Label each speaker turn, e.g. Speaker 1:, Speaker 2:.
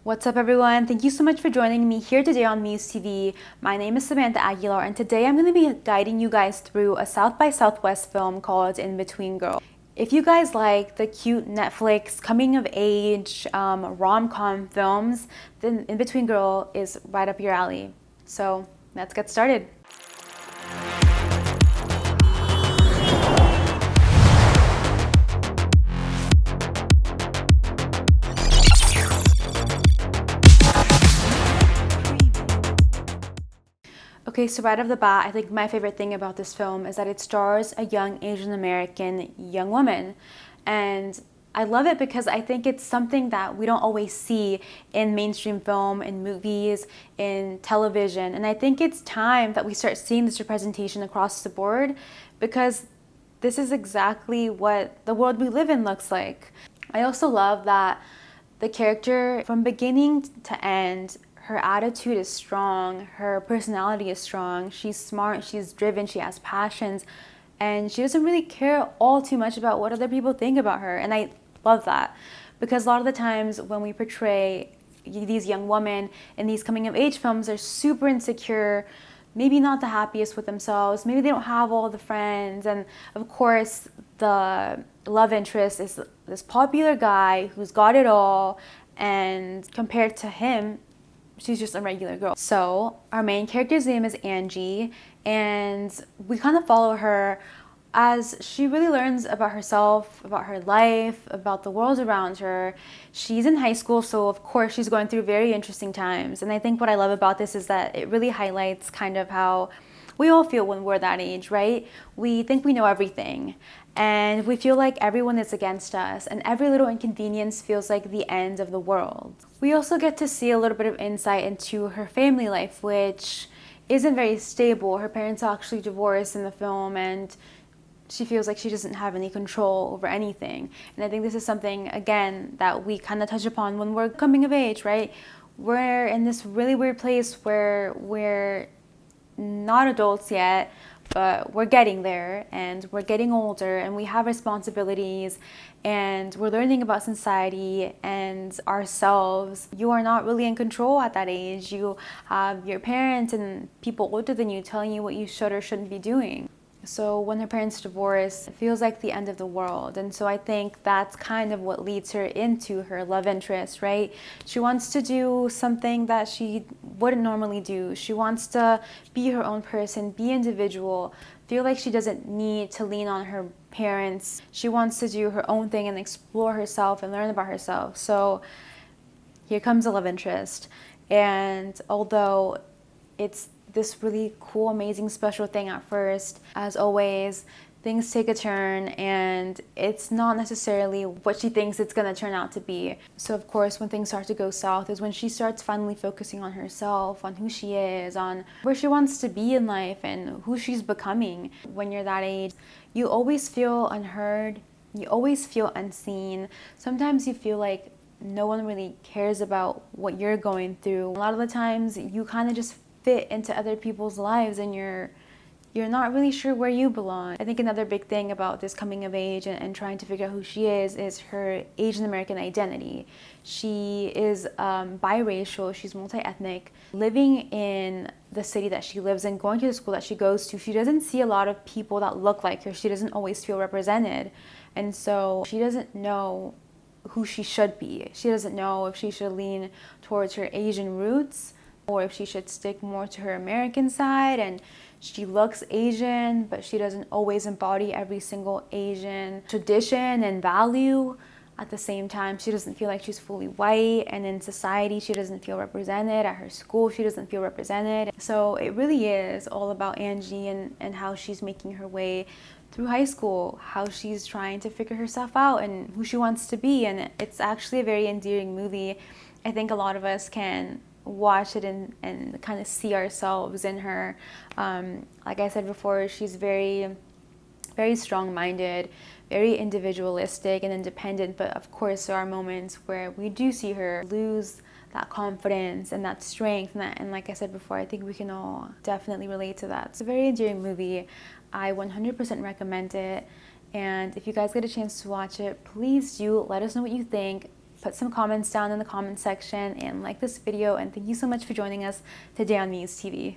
Speaker 1: What's up, everyone? Thank you so much for joining me here today on MUSE TV. My name is Samantha Aguilar, and today I'm going to be guiding you guys through a South by Southwest film called Inbetween Girl. If you guys like the cute Netflix coming of age rom-com films, then Inbetween Girl is right up your alley. So let's get started. Okay, so right off the bat, I think my favorite thing about this film is that it stars a young Asian American young woman. And I love it because I think it's something that we don't always see in mainstream film, in movies, in television. And I think it's time that we start seeing this representation across the board because this is exactly what the world we live in looks like. I also love that the character, from beginning to end, her attitude is strong, her personality is strong, she's smart, she's driven, she has passions, and she doesn't really care all too much about what other people think about her. And I love that because a lot of the times when we portray these young women in these coming of age films, they're super insecure, maybe not the happiest with themselves, maybe they don't have all the friends, and of course the love interest is this popular guy who's got it all, and compared to him, she's just a regular girl. So our main character's name is Angie, and we kind of follow her as she really learns about herself, about her life, about the world around her. She's in high school, so of course she's going through very interesting times. And I think what I love about this is that it really highlights kind of how we all feel when we're that age, right? We think we know everything, and we feel like everyone is against us, and every little inconvenience feels like the end of the world. We also get to see a little bit of insight into her family life, which isn't very stable. Her parents actually divorced in the film, and she feels like she doesn't have any control over anything. And I think this is something, again, that we kind of touch upon when we're coming of age, right? We're in this really weird place where we're not adults yet, but we're getting there, and we're getting older, and we have responsibilities, and we're learning about society and ourselves. You are not really in control at that age. You have your parents and people older than you telling you what you should or shouldn't be doing. So when her parents divorce, it feels like the end of the world. And so I think that's kind of what leads her into her love interest, right? She wants to do something that she wouldn't normally do. She wants to be her own person, be individual, feel like she doesn't need to lean on her parents. She wants to do her own thing and explore herself and learn about herself. So here comes a love interest. And although it's this really cool, amazing, special thing at first, as always, things take a turn, and it's not necessarily what she thinks it's gonna turn out to be. So of course, when things start to go south is when she starts finally focusing on herself, on who she is, on where she wants to be in life, and who she's becoming. When you're that age, you always feel unheard, you always feel unseen. Sometimes you feel like no one really cares about what you're going through. A lot of the times, you kind of just fit into other people's lives, and you're not really sure where you belong. I think another big thing about this coming of age and trying to figure out who she is her Asian American identity. She is biracial, she's multi-ethnic. Living in the city that she lives in, going to the school that she goes to, she doesn't see a lot of people that look like her. She doesn't always feel represented. And so she doesn't know who she should be. She doesn't know if she should lean towards her Asian roots or if she should stick more to her American side. And she looks Asian, but she doesn't always embody every single Asian tradition and value. At the same time, she doesn't feel like she's fully white, and in society, she doesn't feel represented. At her school, she doesn't feel represented. So it really is all about Angie and how she's making her way through high school, how she's trying to figure herself out and who she wants to be. And it's actually a very endearing movie. I think a lot of us can watch it and kind of see ourselves in her. Like I said before, she's very, very strong-minded, very individualistic and independent, but of course there are moments where we do see her lose that confidence and that strength, and like I said before, I think we can all definitely relate to that. It's a very endearing movie. I 100% recommend it, and if you guys get a chance to watch it, please do let us know what you think. put some comments down in the comment section and like this video, and thank you so much for joining us today on MUSE TV.